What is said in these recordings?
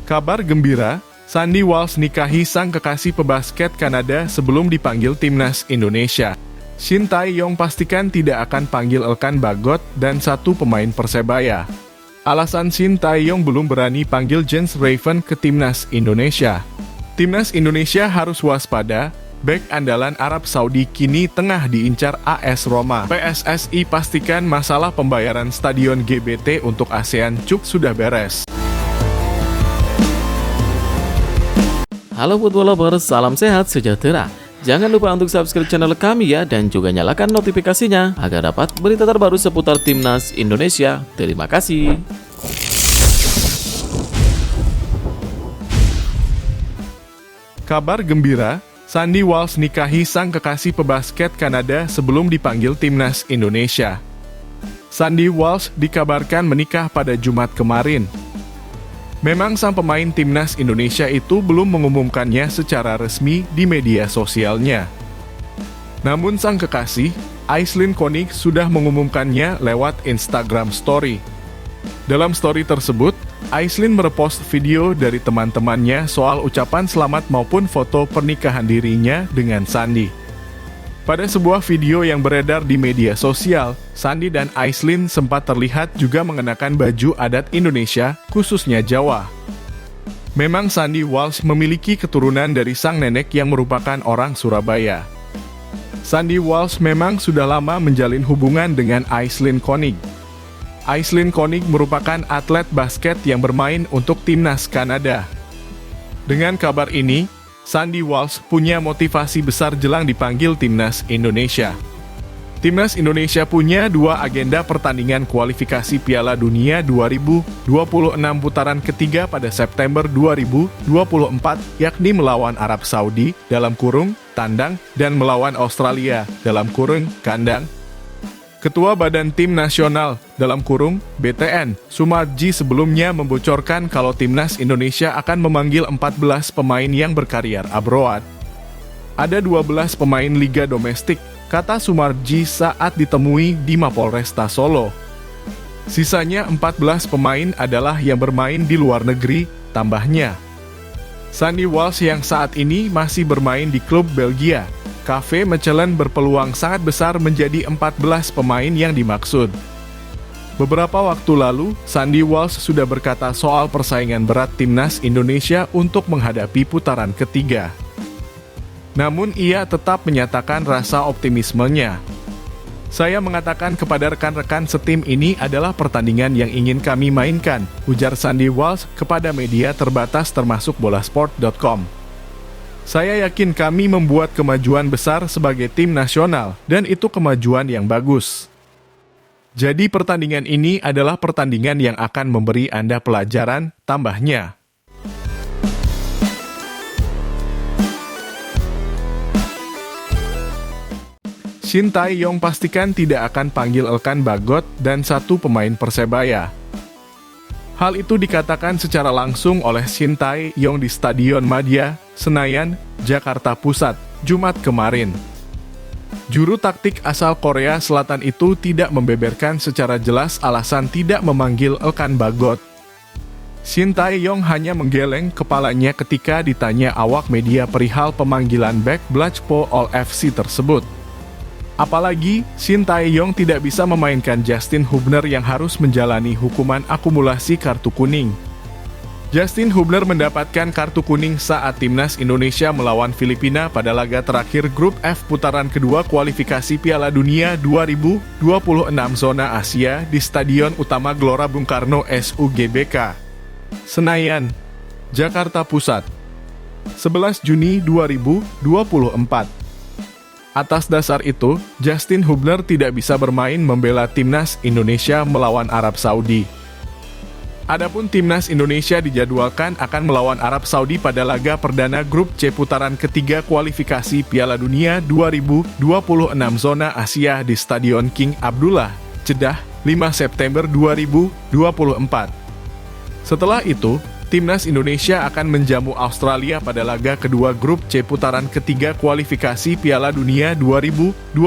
Kabar gembira, Sandy Walsh nikahi sang kekasih pebasket Kanada sebelum dipanggil timnas Indonesia. Shin Tae-yong pastikan tidak akan panggil Elkan Bagot dan satu pemain Persebaya. Alasan Shin Tae-yong belum berani panggil Jens Raven ke timnas Indonesia. Timnas Indonesia harus waspada, bek andalan Arab Saudi kini tengah diincar AS Roma. PSSI pastikan masalah pembayaran stadion GBT untuk ASEAN Cup sudah beres. Halo football lovers, salam sehat sejahtera. Jangan lupa untuk subscribe channel kami ya, dan juga nyalakan notifikasinya agar dapat berita terbaru seputar Timnas Indonesia. Terima kasih. Kabar gembira, Sandy Walsh nikahi sang kekasih pebasket Kanada sebelum dipanggil timnas Indonesia. Sandy Walsh dikabarkan menikah pada Jumat kemarin. Memang sang pemain timnas Indonesia itu belum mengumumkannya secara resmi di media sosialnya. Namun sang kekasih, Aislinn Konig, sudah mengumumkannya lewat Instagram Story. Dalam story tersebut, Aislinn merepost video dari teman-temannya soal ucapan selamat maupun foto pernikahan dirinya dengan Sandy. Pada sebuah video yang beredar di media sosial, Sandy dan Aislinn sempat terlihat juga mengenakan baju adat Indonesia, khususnya Jawa. Memang Sandy Walsh memiliki keturunan dari sang nenek yang merupakan orang Surabaya. Sandy Walsh memang sudah lama menjalin hubungan dengan Aislinn Konig. Aislinn Konig merupakan atlet basket yang bermain untuk timnas Kanada. Dengan kabar ini, Sandy Walsh punya motivasi besar jelang dipanggil timnas Indonesia. Timnas Indonesia punya dua agenda pertandingan kualifikasi Piala Dunia 2026 putaran ketiga pada September 2024, yakni melawan Arab Saudi (tandang) dan melawan Australia (kandang). Ketua Badan Tim Nasional (BTN) Sumarji sebelumnya membocorkan kalau timnas Indonesia akan memanggil 14 pemain yang berkarier abroad. Ada 12 pemain liga domestik, kata Sumarji saat ditemui di Mapolresta Solo. Sisanya 14 pemain adalah yang bermain di luar negeri, tambahnya. Sandy Walsh yang saat ini masih bermain di klub Belgia, KV Mechelen, berpeluang sangat besar menjadi 14 pemain yang dimaksud. Beberapa waktu lalu, Sandy Walsh sudah berkata soal persaingan berat timnas Indonesia untuk menghadapi putaran ketiga. Namun ia tetap menyatakan rasa optimismenya. Saya mengatakan kepada rekan-rekan setim ini adalah pertandingan yang ingin kami mainkan, ujar Sandy Walsh kepada media terbatas termasuk bolasport.com. Saya yakin kami membuat kemajuan besar sebagai tim nasional, dan itu kemajuan yang bagus. Jadi pertandingan ini adalah pertandingan yang akan memberi Anda pelajaran, tambahnya. Shin Tae-yong pastikan tidak akan panggil Elkan Bagot dan satu pemain Persebaya. Hal itu dikatakan secara langsung oleh Shin Tae-yong di Stadion Madia, Senayan, Jakarta Pusat, Jumat kemarin. Juru taktik asal Korea Selatan itu tidak membeberkan secara jelas alasan tidak memanggil Elkan Bagot. Shin Tae-yong hanya menggeleng kepalanya ketika ditanya awak media perihal pemanggilan bek Blachpo All FC tersebut. Apalagi, Shin Tae-yong tidak bisa memainkan Justin Hubner yang harus menjalani hukuman akumulasi kartu kuning. Justin Hubner mendapatkan kartu kuning saat timnas Indonesia melawan Filipina pada laga terakhir grup F putaran kedua kualifikasi Piala Dunia 2026 zona Asia di Stadion Utama Gelora Bung Karno SUGBK, Senayan, Jakarta Pusat, 11 Juni 2024. Atas dasar itu, Justin Hubner tidak bisa bermain membela timnas Indonesia melawan Arab Saudi. Adapun timnas Indonesia dijadwalkan akan melawan Arab Saudi pada laga perdana grup C putaran ketiga kualifikasi Piala Dunia 2026 zona Asia di Stadion King Abdullah, Jeddah, 5 September 2024. Setelah itu, timnas Indonesia akan menjamu Australia pada laga kedua grup C putaran ketiga kualifikasi Piala Dunia 2026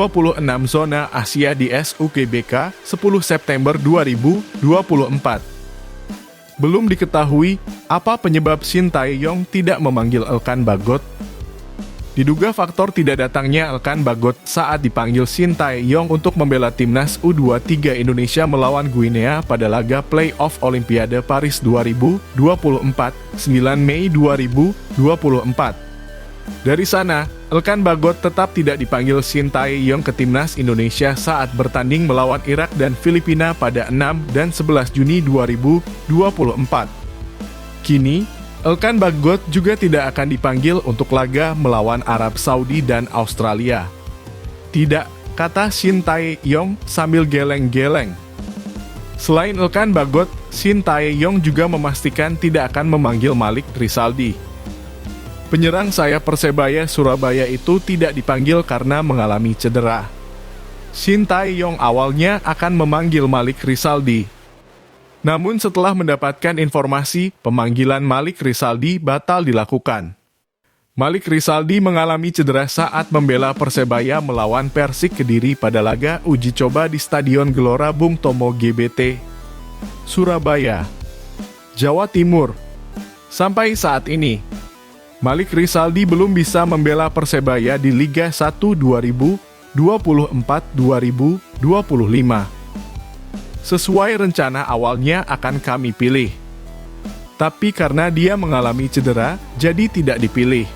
zona Asia di SUGBK 10 September 2024. belum diketahui apa penyebab Shin Tae-yong tidak memanggil Elkan Bagot. Diduga faktor tidak datangnya Elkan Bagot saat dipanggil Shin Tae-yong untuk membela timnas U23 Indonesia melawan Guinea pada laga play-off Olimpiade Paris 2024, 9 Mei 2024. Dari sana, Elkan Bagot tetap tidak dipanggil Shin Tae-yong ke timnas Indonesia saat bertanding melawan Irak dan Filipina pada 6 dan 11 Juni 2024. Kini, Elkan Bagot juga tidak akan dipanggil untuk laga melawan Arab Saudi dan Australia. Tidak, kata Shin Tae-yong sambil geleng-geleng. Selain Elkan Bagot, Shin Tae-yong juga memastikan tidak akan memanggil Malik Rizaldi. Penyerang sayap Persebaya Surabaya itu tidak dipanggil karena mengalami cedera. Shin Tae-yong awalnya akan memanggil Malik Rizaldi. Namun setelah mendapatkan informasi, pemanggilan Malik Rizaldi batal dilakukan. Malik Rizaldi mengalami cedera saat membela Persebaya melawan Persik Kediri pada laga uji coba di Stadion Gelora Bung Tomo GBT, Surabaya, Jawa Timur. Sampai saat ini, Malik Rizaldi belum bisa membela Persebaya di Liga 1 2024-2025. Sesuai rencana awalnya akan kami pilih. Tapi karena dia mengalami cedera, jadi tidak dipilih.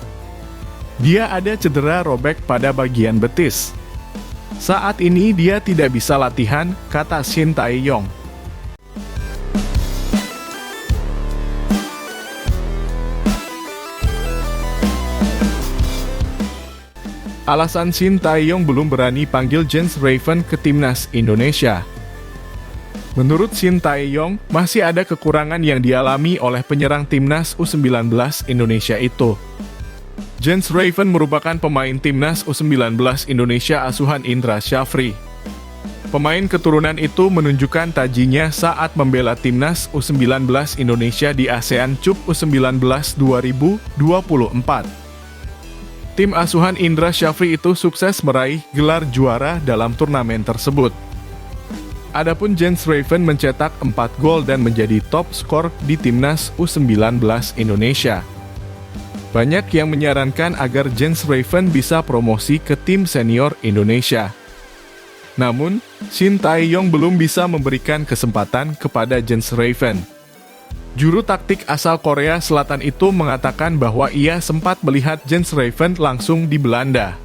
Dia ada cedera robek pada bagian betis. Saat ini dia tidak bisa latihan, kata Shin Tae-yong. Alasan Shin Tae-yong belum berani panggil Jens Raven ke timnas Indonesia. Menurut Shin Tae-yong, masih ada kekurangan yang dialami oleh penyerang timnas U19 Indonesia itu. Jens Raven merupakan pemain timnas U19 Indonesia asuhan Indra Syafri. Pemain keturunan itu menunjukkan tajinya saat membela timnas U19 Indonesia di ASEAN Cup U19 2024. Tim asuhan Indra Syafri itu sukses meraih gelar juara dalam turnamen tersebut. Adapun Jens Raven mencetak 4 gol dan menjadi top skor di timnas U19 Indonesia. Banyak yang menyarankan agar Jens Raven bisa promosi ke tim senior Indonesia. Namun, Shin Tae-yong belum bisa memberikan kesempatan kepada Jens Raven. Juru taktik asal Korea Selatan itu mengatakan bahwa ia sempat melihat Jens Raven langsung di Belanda.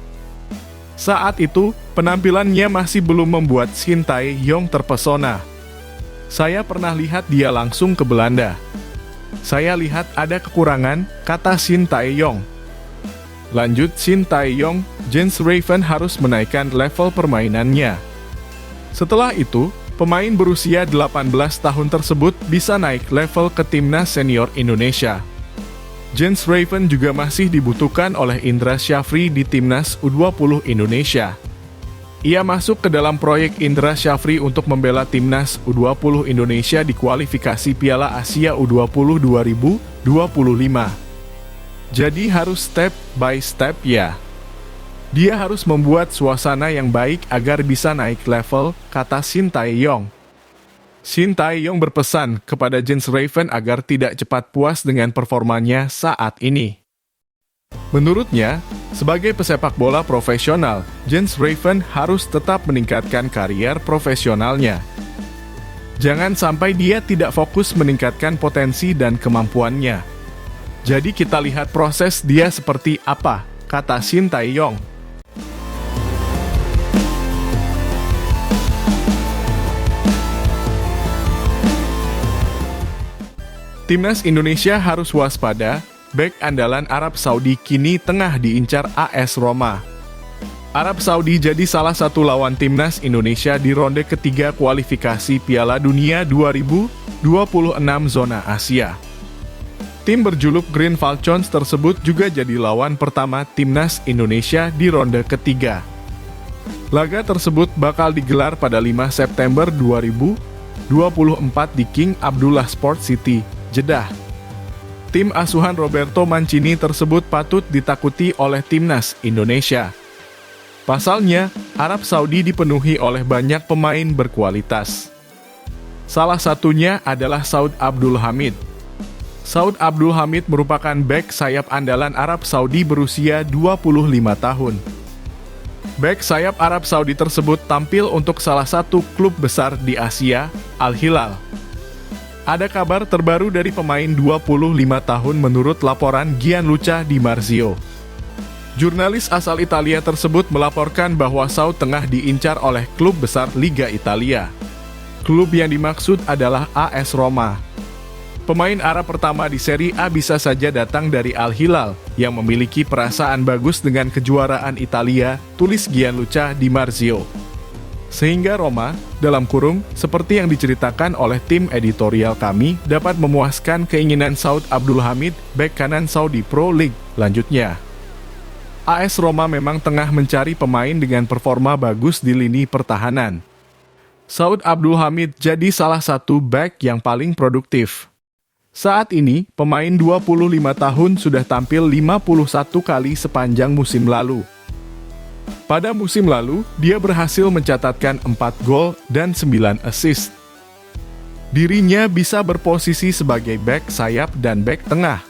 Saat itu, penampilannya masih belum membuat Shin Tae-yong terpesona. Saya pernah lihat dia langsung ke Belanda. Saya lihat ada kekurangan, kata Shin Tae-yong. Lanjut Shin Tae-yong, Jens Raven harus menaikkan level permainannya. Setelah itu, pemain berusia 18 tahun tersebut bisa naik level ke timnas senior Indonesia. Jens Raven juga masih dibutuhkan oleh Indra Syafri di timnas U20 Indonesia. Ia masuk ke dalam proyek Indra Syafri untuk membela timnas U20 Indonesia di kualifikasi Piala Asia U20 2025. Jadi harus step by step ya. Dia harus membuat suasana yang baik agar bisa naik level, kata Shin Tae-yong. Shin Tae-yong berpesan kepada Jens Raven agar tidak cepat puas dengan performanya saat ini. Menurutnya, sebagai pesepak bola profesional, Jens Raven harus tetap meningkatkan karier profesionalnya. Jangan sampai dia tidak fokus meningkatkan potensi dan kemampuannya. Jadi kita lihat proses dia seperti apa, kata Shin Tae-yong. Timnas Indonesia harus waspada, bek andalan Arab Saudi kini tengah diincar AS Roma. Arab Saudi jadi salah satu lawan timnas Indonesia di ronde ketiga kualifikasi Piala Dunia 2026 zona Asia. Tim berjuluk Green Falcons tersebut juga jadi lawan pertama timnas Indonesia di ronde ketiga. Laga tersebut bakal digelar pada 5 September 2024 di King Abdullah Sport City, Jeddah. Tim asuhan Roberto Mancini tersebut patut ditakuti oleh timnas Indonesia. Pasalnya, Arab Saudi dipenuhi oleh banyak pemain berkualitas. Salah satunya adalah Saud Abdul Hamid. Saud Abdul Hamid merupakan bek sayap andalan Arab Saudi berusia 25 tahun. Bek sayap Arab Saudi tersebut tampil untuk salah satu klub besar di Asia, Al Hilal. Ada kabar terbaru dari pemain 25 tahun menurut laporan Gianluca Di Marzio. Jurnalis asal Italia tersebut melaporkan bahwa Saud tengah diincar oleh klub besar Liga Italia. Klub yang dimaksud adalah AS Roma. Pemain Arab pertama di Serie A bisa saja datang dari Al Hilal, yang memiliki perasaan bagus dengan kejuaraan Italia, tulis Gianluca Di Marzio. Sehingga Roma, dalam kurung, seperti yang diceritakan oleh tim editorial kami, dapat memuaskan keinginan Saud Abdul Hamid, bek kanan Saudi Pro League. Lanjutnya, AS Roma memang tengah mencari pemain dengan performa bagus di lini pertahanan. Saud Abdul Hamid jadi salah satu bek yang paling produktif. Saat ini, pemain 25 tahun sudah tampil 51 kali sepanjang musim lalu. Pada musim lalu, dia berhasil mencatatkan 4 gol dan 9 assist. Dirinya bisa berposisi sebagai bek sayap dan bek tengah.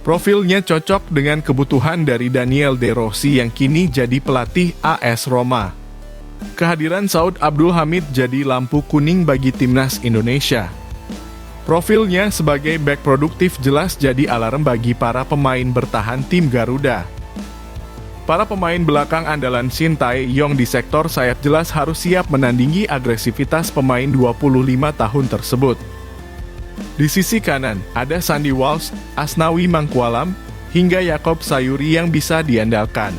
Profilnya cocok dengan kebutuhan dari Daniel De Rossi yang kini jadi pelatih AS Roma. Kehadiran Saud Abdul Hamid jadi lampu kuning bagi timnas Indonesia. Profilnya sebagai bek produktif jelas jadi alarm bagi para pemain bertahan tim Garuda. Para pemain belakang andalan Shin Tae-yong di sektor sayap jelas harus siap menandingi agresivitas pemain 25 tahun tersebut. Di sisi kanan, ada Sandy Walsh, Asnawi Mangkualam, hingga Yakob Sayuri yang bisa diandalkan.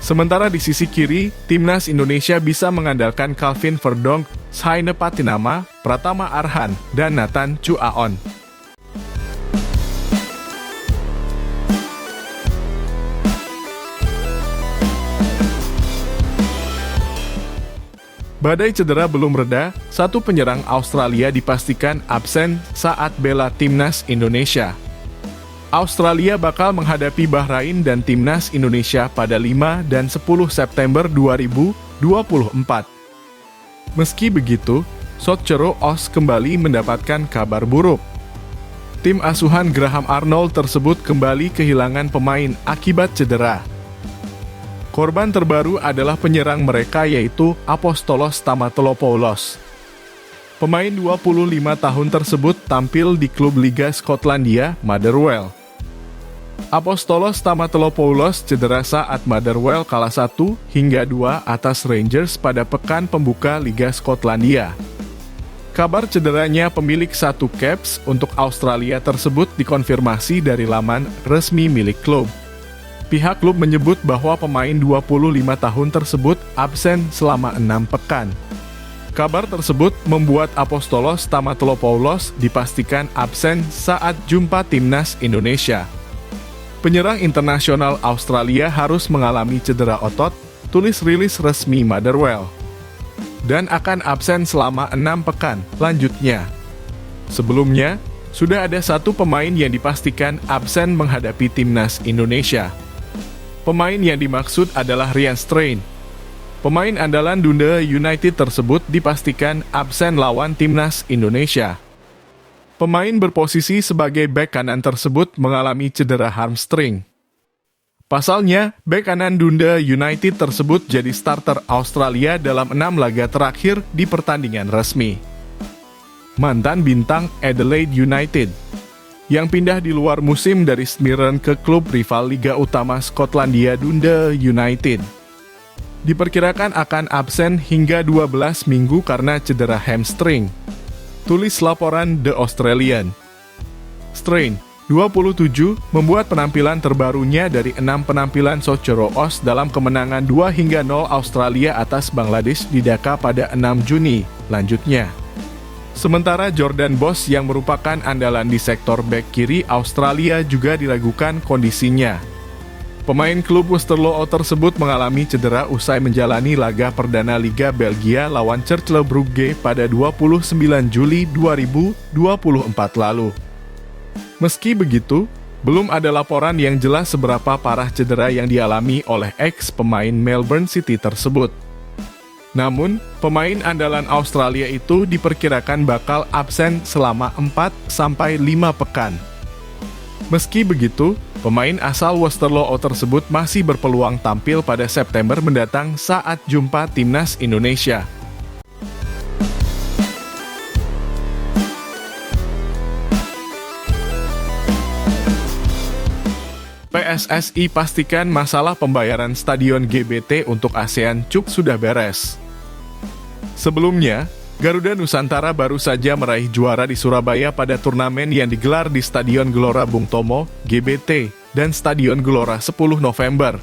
Sementara di sisi kiri, timnas Indonesia bisa mengandalkan Calvin Verdonk, Saine Patinama, Pratama Arhan, dan Nathan Chuaon. Badai cedera belum reda, satu penyerang Australia dipastikan absen saat bela timnas Indonesia. Australia bakal menghadapi Bahrain dan timnas Indonesia pada 5 dan 10 September 2024. Meski begitu, Sotchero Os kembali mendapatkan kabar buruk. Tim asuhan Graham Arnold tersebut kembali kehilangan pemain akibat cedera. Korban terbaru adalah penyerang mereka yaitu Apostolos Stamatolopoulos. Pemain 25 tahun tersebut tampil di klub Liga Skotlandia, Motherwell. Apostolos Stamatolopoulos cedera saat Motherwell kalah 1 hingga 2 atas Rangers pada pekan pembuka Liga Skotlandia. Kabar cederanya pemilik satu caps untuk Australia tersebut dikonfirmasi dari laman resmi milik klub. Pihak klub menyebut bahwa pemain 25 tahun tersebut absen selama 6 pekan. Kabar tersebut membuat Apostolos Stamatolopoulos dipastikan absen saat jumpa timnas Indonesia. Penyerang internasional Australia harus mengalami cedera otot, tulis rilis resmi Motherwell, dan akan absen selama 6 pekan. Lanjutnya, sebelumnya, sudah ada satu pemain yang dipastikan absen menghadapi timnas Indonesia. Pemain yang dimaksud adalah Ryan Strain. Pemain andalan Dundee United tersebut dipastikan absen lawan timnas Indonesia. Pemain berposisi sebagai bek kanan tersebut mengalami cedera hamstring. Pasalnya, bek kanan Dundee United tersebut jadi starter Australia dalam 6 laga terakhir di pertandingan resmi. Mantan bintang Adelaide United, yang pindah di luar musim dari Smyrna ke klub rival Liga Utama Skotlandia Dundee United, diperkirakan akan absen hingga 12 minggu karena cedera hamstring, tulis laporan The Australian. Strain, 27, membuat penampilan terbarunya dari 6 penampilan Sotchero Os dalam kemenangan 2-0 Australia atas Bangladesh di Dhaka pada 6 Juni. Lanjutnya, sementara Jordan Boss yang merupakan andalan di sektor bek kiri Australia juga diragukan kondisinya. Pemain klub Westerlo tersebut mengalami cedera usai menjalani laga perdana Liga Belgia lawan Cercle Brugge pada 29 Juli 2024 lalu. Meski begitu, belum ada laporan yang jelas seberapa parah cedera yang dialami oleh ex-pemain Melbourne City tersebut. Namun, pemain andalan Australia itu diperkirakan bakal absen selama 4-5 pekan. Meski begitu, pemain asal Westerlo tersebut masih berpeluang tampil pada September mendatang saat jumpa timnas Indonesia. PSSI pastikan masalah pembayaran stadion GBT untuk ASEAN Cup sudah beres. Sebelumnya, Garuda Nusantara baru saja meraih juara di Surabaya pada turnamen yang digelar di Stadion Gelora Bung Tomo, GBT, dan Stadion Gelora 10 November.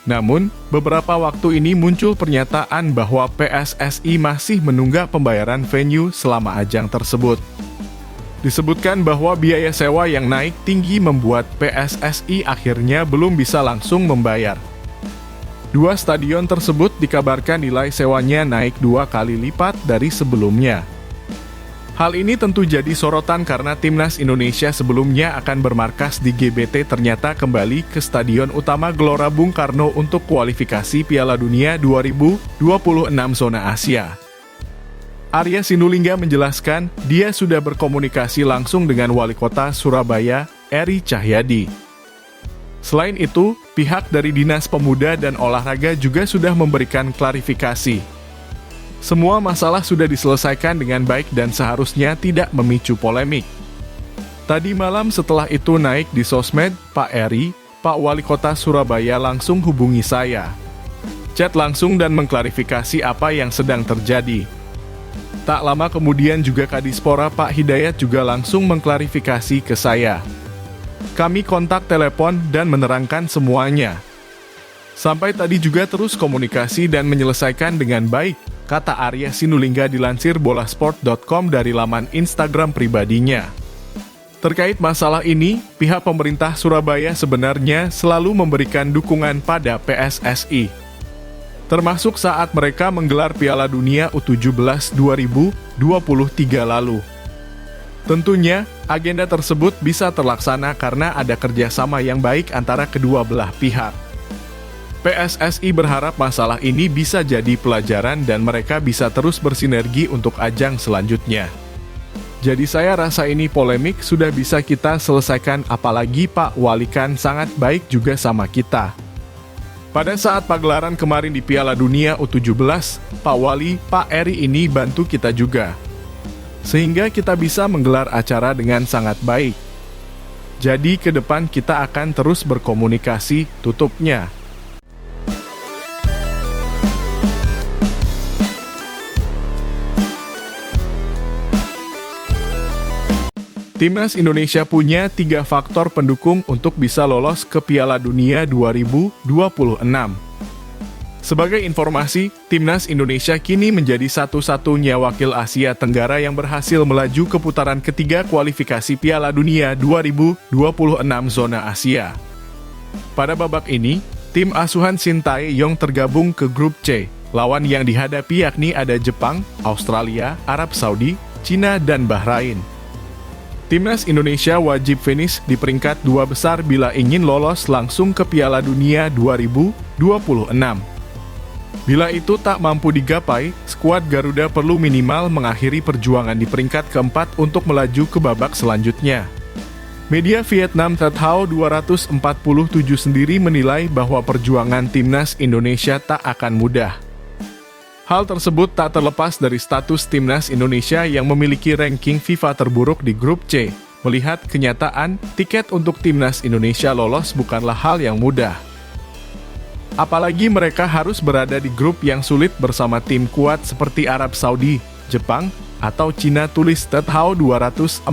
Namun, beberapa waktu ini muncul pernyataan bahwa PSSI masih menunggak pembayaran venue selama ajang tersebut. Disebutkan bahwa biaya sewa yang naik tinggi membuat PSSI akhirnya belum bisa langsung membayar. Dua stadion tersebut dikabarkan nilai sewanya naik 2 kali lipat dari sebelumnya. Hal ini tentu jadi sorotan karena timnas Indonesia sebelumnya akan bermarkas di GBT ternyata kembali ke Stadion Utama Gelora Bung Karno untuk kualifikasi Piala Dunia 2026 zona Asia. Arya Sinulinga menjelaskan dia sudah berkomunikasi langsung dengan Wali Kota Surabaya, Eri Cahyadi. Selain itu, pihak dari Dinas Pemuda dan Olahraga juga sudah memberikan klarifikasi. Semua masalah sudah diselesaikan dengan baik dan seharusnya tidak memicu polemik. Tadi malam setelah itu naik di sosmed, Pak Eri, Pak Wali Kota Surabaya langsung hubungi saya. Chat langsung dan mengklarifikasi apa yang sedang terjadi. Tak lama kemudian juga Kadispora Pak Hidayat juga langsung mengklarifikasi ke saya. Kami kontak telepon dan menerangkan semuanya. Sampai tadi juga terus komunikasi dan menyelesaikan dengan baik, kata Arya Sinulinga dilansir bolasport.com dari laman Instagram pribadinya. Terkait masalah ini, pihak pemerintah Surabaya sebenarnya selalu memberikan dukungan pada PSSI. Termasuk saat mereka menggelar Piala Dunia U17 2023 lalu. Tentunya, agenda tersebut bisa terlaksana karena ada kerjasama yang baik antara kedua belah pihak. PSSI berharap masalah ini bisa jadi pelajaran dan mereka bisa terus bersinergi untuk ajang selanjutnya. Jadi saya rasa ini polemik sudah bisa kita selesaikan, apalagi Pak Wali kan sangat baik juga sama kita. Pada saat pagelaran kemarin di Piala Dunia U17, Pak Wali, Pak Eri ini bantu kita juga. Sehingga kita bisa menggelar acara dengan sangat baik. Jadi ke depan kita akan terus berkomunikasi, tutupnya. Timnas Indonesia punya 3 faktor pendukung untuk bisa lolos ke Piala Dunia 2026. Sebagai informasi, Timnas Indonesia kini menjadi satu-satunya wakil Asia Tenggara yang berhasil melaju ke putaran ketiga kualifikasi Piala Dunia 2026 zona Asia. Pada babak ini, tim asuhan Shin Tae-yong tergabung ke grup C. Lawan yang dihadapi yakni ada Jepang, Australia, Arab Saudi, Cina, dan Bahrain. Timnas Indonesia wajib finish di peringkat 2 besar bila ingin lolos langsung ke Piala Dunia 2026. Bila itu tak mampu digapai, skuad Garuda perlu minimal mengakhiri perjuangan di peringkat keempat untuk melaju ke babak selanjutnya. Media Vietnam That How 247 sendiri menilai bahwa perjuangan Timnas Indonesia tak akan mudah. Hal tersebut tak terlepas dari status Timnas Indonesia yang memiliki ranking FIFA terburuk di grup C. Melihat kenyataan, tiket untuk Timnas Indonesia lolos bukanlah hal yang mudah. Apalagi mereka harus berada di grup yang sulit bersama tim kuat seperti Arab Saudi, Jepang, atau Cina, tulis That How 247.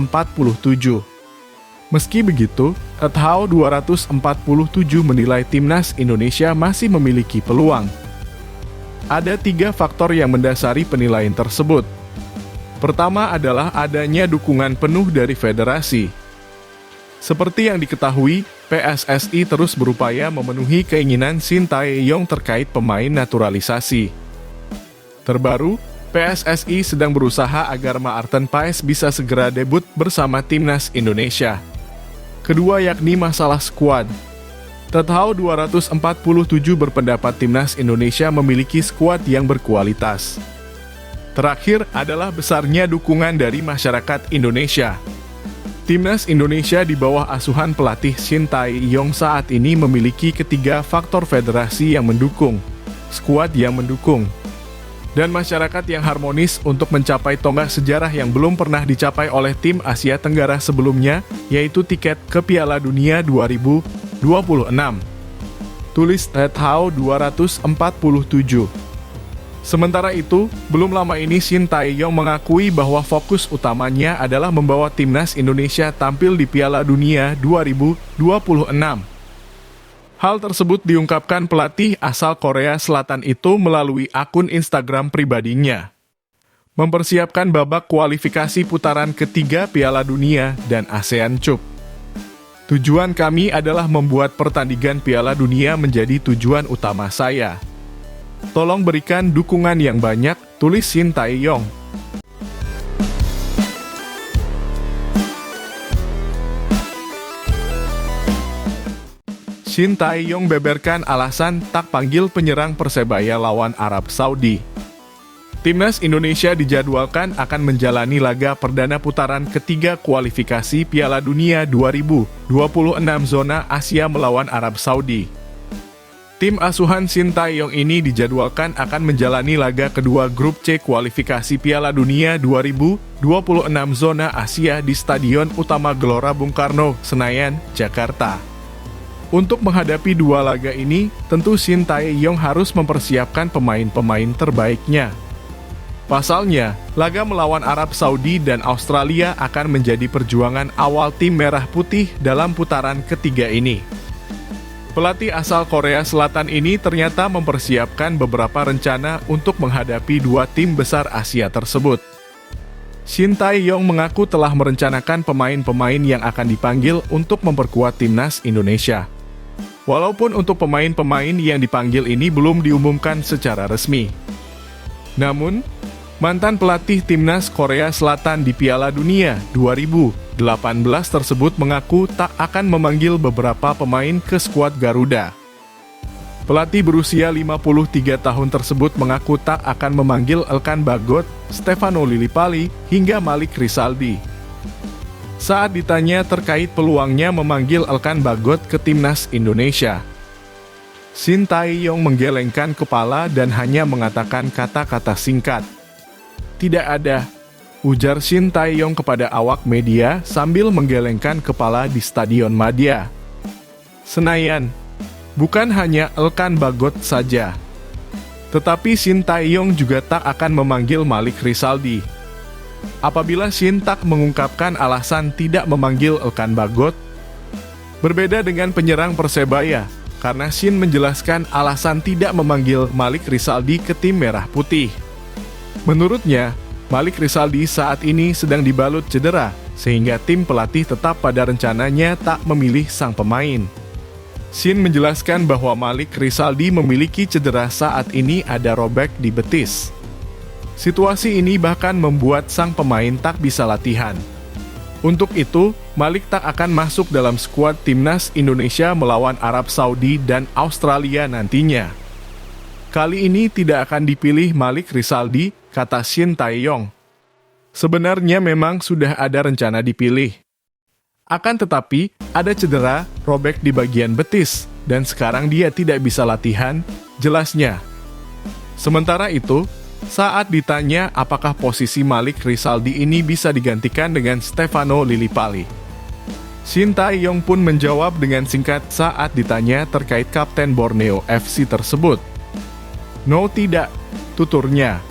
Meski begitu, That How 247 menilai Timnas Indonesia masih memiliki peluang. Ada 3 faktor yang mendasari penilaian tersebut. Pertama adalah adanya dukungan penuh dari federasi. Seperti yang diketahui, PSSI terus berupaya memenuhi keinginan Shin Tae-yong terkait pemain naturalisasi. Terbaru, PSSI sedang berusaha agar Maarten Paes bisa segera debut bersama Timnas Indonesia. Kedua yakni masalah skuad. Ted Hau 247 berpendapat timnas Indonesia memiliki skuad yang berkualitas. Terakhir adalah besarnya dukungan dari masyarakat Indonesia. Timnas Indonesia di bawah asuhan pelatih Shin Tae-yong saat ini memiliki ketiga faktor federasi yang mendukung, skuad yang mendukung, dan masyarakat yang harmonis untuk mencapai tonggak sejarah yang belum pernah dicapai oleh tim Asia Tenggara sebelumnya, yaitu tiket ke Piala Dunia 2026. Tulis Ted Hau 247. Sementara itu, belum lama ini Shin Tae-yong mengakui bahwa fokus utamanya adalah membawa timnas Indonesia tampil di Piala Dunia 2026. Hal tersebut diungkapkan pelatih asal Korea Selatan itu melalui akun Instagram pribadinya. Mempersiapkan babak kualifikasi putaran ketiga Piala Dunia dan ASEAN Cup. Tujuan kami adalah membuat pertandingan Piala Dunia menjadi tujuan utama saya. Tolong berikan dukungan yang banyak, tulis Shin Tae-yong. Shin Tae-yong beberkan alasan tak panggil penyerang Persebaya lawan Arab Saudi. Timnas Indonesia dijadwalkan akan menjalani laga perdana putaran ketiga kualifikasi Piala Dunia 2026 zona Asia melawan Arab Saudi. Tim asuhan Shin Tae-yong ini dijadwalkan akan menjalani laga kedua grup C kualifikasi Piala Dunia 2026 zona Asia di Stadion Utama Gelora Bung Karno, Senayan, Jakarta. Untuk menghadapi dua laga ini, tentu Shin Tae-yong harus mempersiapkan pemain-pemain terbaiknya. Pasalnya, laga melawan Arab Saudi dan Australia akan menjadi perjuangan awal tim Merah Putih dalam putaran ketiga ini. Pelatih asal Korea Selatan ini ternyata mempersiapkan beberapa rencana untuk menghadapi dua tim besar Asia tersebut. Shin Tae-yong mengaku telah merencanakan pemain-pemain yang akan dipanggil untuk memperkuat timnas Indonesia. Walaupun untuk pemain-pemain yang dipanggil ini belum diumumkan secara resmi. Namun, mantan pelatih timnas Korea Selatan di Piala Dunia 2018 tersebut mengaku tak akan memanggil beberapa pemain ke skuad Garuda. Pelatih berusia 53 tahun tersebut mengaku tak akan memanggil Elkan Bagot, Stefano Lillipali, hingga Malik Rizaldi. Saat ditanya terkait peluangnya memanggil Elkan Bagot ke timnas Indonesia, Shin Tae-yong menggelengkan kepala dan hanya mengatakan kata-kata singkat. Tidak ada, ujar Shin Tae-yong kepada awak media sambil menggelengkan kepala di Stadion Madia, Senayan. Bukan hanya Elkan Bagot saja, tetapi Shin Tae-yong juga tak akan memanggil Malik Rizaldi. Apabila Shin tak mengungkapkan alasan tidak memanggil Elkan Bagot, berbeda dengan penyerang Persebaya, karena Shin menjelaskan alasan tidak memanggil Malik Rizaldi ke tim Merah Putih. Menurutnya, Malik Rizaldi saat ini sedang dibalut cedera, sehingga tim pelatih tetap pada rencananya tak memilih sang pemain. Shin menjelaskan bahwa Malik Rizaldi memiliki cedera saat ini ada robek di betis. Situasi ini bahkan membuat sang pemain tak bisa latihan. Untuk itu, Malik tak akan masuk dalam skuad timnas Indonesia melawan Arab Saudi dan Australia nantinya. Kali ini tidak akan dipilih Malik Rizaldi, kata Shin Tae-yong. Sebenarnya memang sudah ada rencana dipilih. Akan tetapi, ada cedera, robek di bagian betis, dan sekarang dia tidak bisa latihan, jelasnya. Sementara itu, saat ditanya apakah posisi Malik Rizaldi ini bisa digantikan dengan Stefano Lillipali, Shin Tae-yong pun menjawab dengan singkat saat ditanya terkait kapten Borneo FC tersebut. No, tidak, tuturnya.